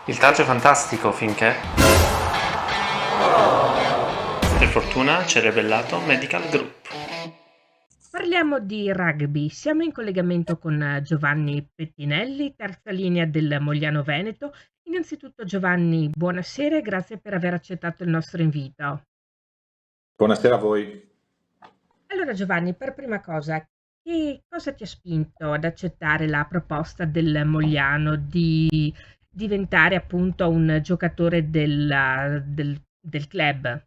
Il taggio è fantastico finché, per fortuna, ci è rivelato Medical Group. Parliamo di rugby. Siamo in collegamento con Giovanni Pettinelli, terza linea del Mogliano Veneto. Innanzitutto Giovanni, buonasera e grazie per aver accettato il nostro invito. Buonasera a voi. Allora Giovanni, per prima cosa, che cosa ti ha spinto ad accettare la proposta del Mogliano di diventare appunto un giocatore del club?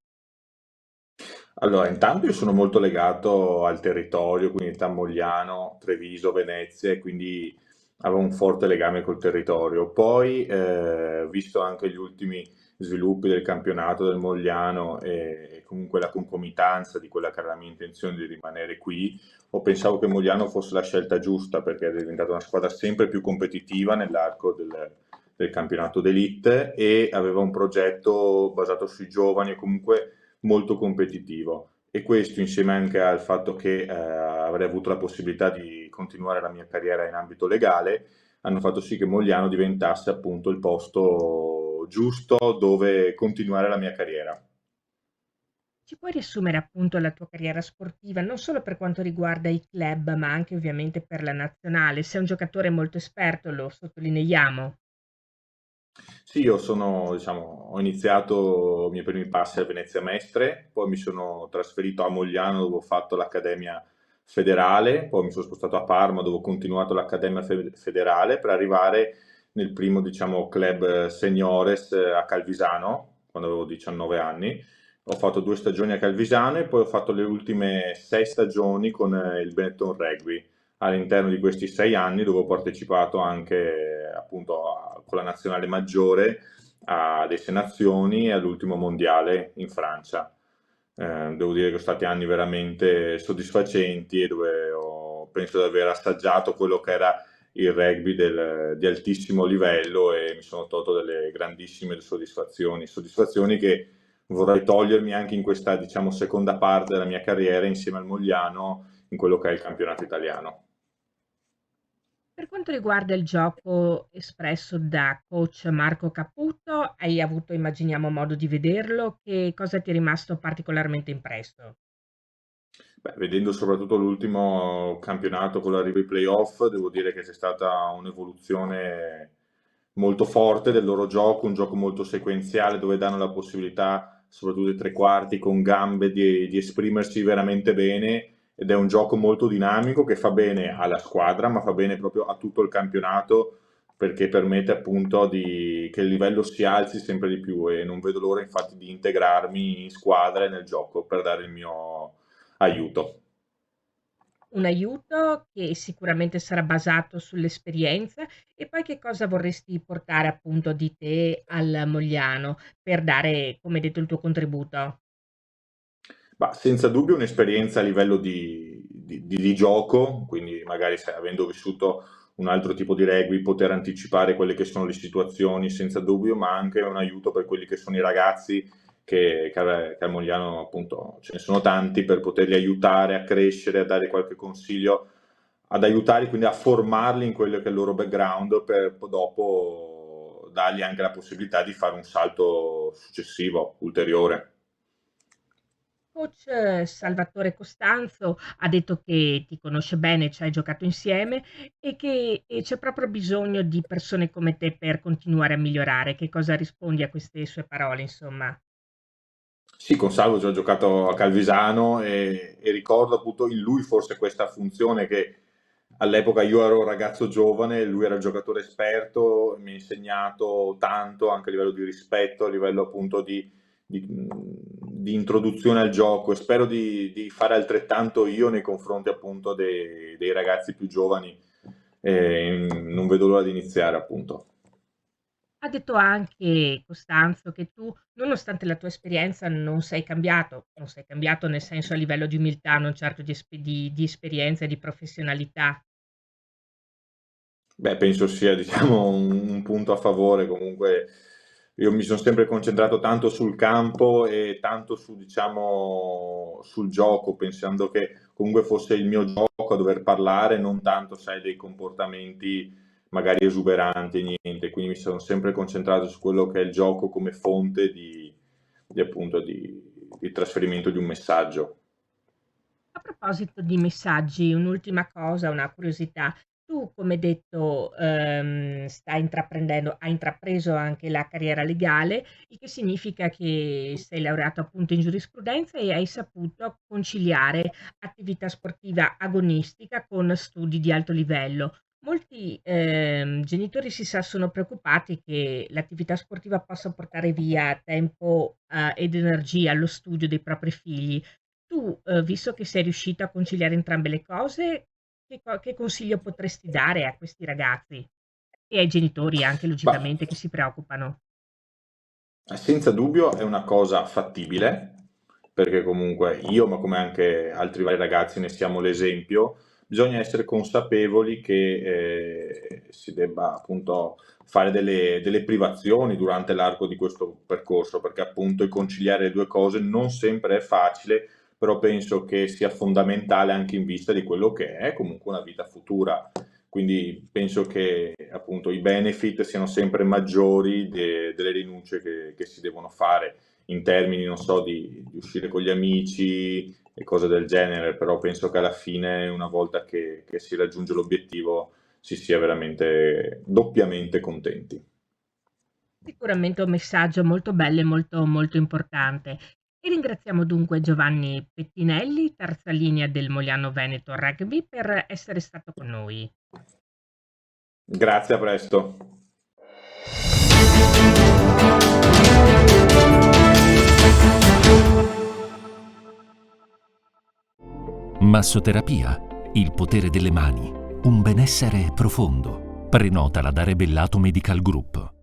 Allora, intanto io sono molto legato al territorio, quindi età Mogliano, Treviso, Venezia, e quindi avevo un forte legame col territorio. Poi, visto anche gli ultimi sviluppi del campionato del Mogliano e comunque la concomitanza di quella che era la mia intenzione di rimanere qui, ho pensato che Mogliano fosse la scelta giusta perché è diventata una squadra sempre più competitiva nell'arco del campionato d'élite e aveva un progetto basato sui giovani e comunque molto competitivo. E questo insieme anche al fatto che avrei avuto la possibilità di continuare la mia carriera in ambito legale, hanno fatto sì che Mogliano diventasse appunto il posto giusto dove continuare la mia carriera. Ci puoi riassumere appunto la tua carriera sportiva, non solo per quanto riguarda i club, ma anche ovviamente per la nazionale? Sei un giocatore molto esperto, lo sottolineiamo. Sì, io sono, diciamo, ho iniziato i miei primi passi a Venezia Mestre, poi mi sono trasferito a Mogliano dove ho fatto l'Accademia Federale, poi mi sono spostato a Parma dove ho continuato l'Accademia Federale per arrivare nel primo, diciamo, club seniores a Calvisano, quando avevo 19 anni. Ho fatto 2 stagioni a Calvisano e poi ho fatto le ultime 6 stagioni con il Benetton Rugby all'interno di questi 6 anni dove ho partecipato anche appunto con la nazionale maggiore a delle nazioni e all'ultimo mondiale in Francia. Devo dire che sono stati anni veramente soddisfacenti e dove penso di aver assaggiato quello che era il rugby di altissimo livello e mi sono tolto delle grandissime soddisfazioni, soddisfazioni che vorrei togliermi anche in questa, diciamo, seconda parte della mia carriera insieme al Mogliano in quello che è il campionato italiano. Per quanto riguarda il gioco espresso da coach Marco Caputo, hai avuto, immaginiamo, modo di vederlo. Che cosa ti è rimasto particolarmente impresso? Beh, vedendo soprattutto l'ultimo campionato con l'arrivo ai playoff, devo dire che c'è stata un'evoluzione molto forte del loro gioco, un gioco molto sequenziale dove danno la possibilità, soprattutto ai tre quarti con gambe, di esprimersi veramente bene ed è un gioco molto dinamico che fa bene alla squadra, ma fa bene proprio a tutto il campionato perché permette appunto che il livello si alzi sempre di più e non vedo l'ora infatti di integrarmi in squadra e nel gioco per dare il mio aiuto. Un aiuto che sicuramente sarà basato sull'esperienza e poi che cosa vorresti portare appunto di te al Mogliano per dare, come hai detto, il tuo contributo? Ma senza dubbio un'esperienza a livello di gioco, quindi magari avendo vissuto un altro tipo di rugby, poter anticipare quelle che sono le situazioni senza dubbio, ma anche un aiuto per quelli che sono i ragazzi che a Mogliano appunto ce ne sono tanti per poterli aiutare a crescere, a dare qualche consiglio, ad aiutarli quindi a formarli in quello che è il loro background per dopo dargli anche la possibilità di fare un salto successivo, ulteriore. Coach Salvatore Costanzo ha detto che ti conosce bene, ci hai giocato insieme e che c'è proprio bisogno di persone come te per continuare a migliorare. Che cosa rispondi a queste sue parole, insomma? Sì, con Salvo già ho giocato a Calvisano e ricordo appunto in lui forse questa funzione che all'epoca io ero un ragazzo giovane, lui era il giocatore esperto, mi ha insegnato tanto anche a livello di rispetto, a livello appunto di introduzione al gioco e spero di fare altrettanto io nei confronti appunto dei ragazzi più giovani e non vedo l'ora di iniziare appunto. Ha detto anche Costanzo che tu, nonostante la tua esperienza, non sei cambiato nel senso a livello di umiltà, non certo di esperienza e di professionalità. Beh, penso sia, diciamo, un punto a favore. Comunque, io mi sono sempre concentrato tanto sul campo e tanto su, diciamo, sul gioco, pensando che comunque fosse il mio gioco a dover parlare, non tanto, sai, dei comportamenti magari esuberanti e niente, quindi mi sono sempre concentrato su quello che è il gioco come fonte appunto di trasferimento di un messaggio. A proposito di messaggi, un'ultima cosa, una curiosità. Tu, come detto, hai intrapreso anche la carriera legale, il che significa che sei laureato appunto in giurisprudenza e hai saputo conciliare attività sportiva agonistica con studi di alto livello. Molti genitori sono preoccupati che l'attività sportiva possa portare via tempo, ed energia allo studio dei propri figli. Tu, visto che sei riuscito a conciliare entrambe le cose, che consiglio potresti dare a questi ragazzi? E ai genitori anche Ma logicamente che si preoccupano. senza dubbio è una cosa fattibile, perché comunque io, ma come anche altri vari ragazzi ne siamo l'esempio, bisogna essere consapevoli che si debba appunto fare delle privazioni durante l'arco di questo percorso, perché appunto il conciliare le due cose non sempre è facile, però penso che sia fondamentale anche in vista di quello che è comunque una vita futura. Quindi penso che appunto i benefit siano sempre maggiori delle rinunce che si devono fare in termini, non so, di uscire con gli amici e cose del genere, però penso che alla fine, una volta che si raggiunge l'obiettivo, si sia veramente doppiamente contenti. Sicuramente un messaggio molto bello e molto, molto importante. E ringraziamo dunque Giovanni Pettinelli, terza linea del Mogliano Veneto Rugby, per essere stato con noi. Grazie, a presto. Massoterapia, il potere delle mani, un benessere profondo. Prenotala da Rebellato Medical Group.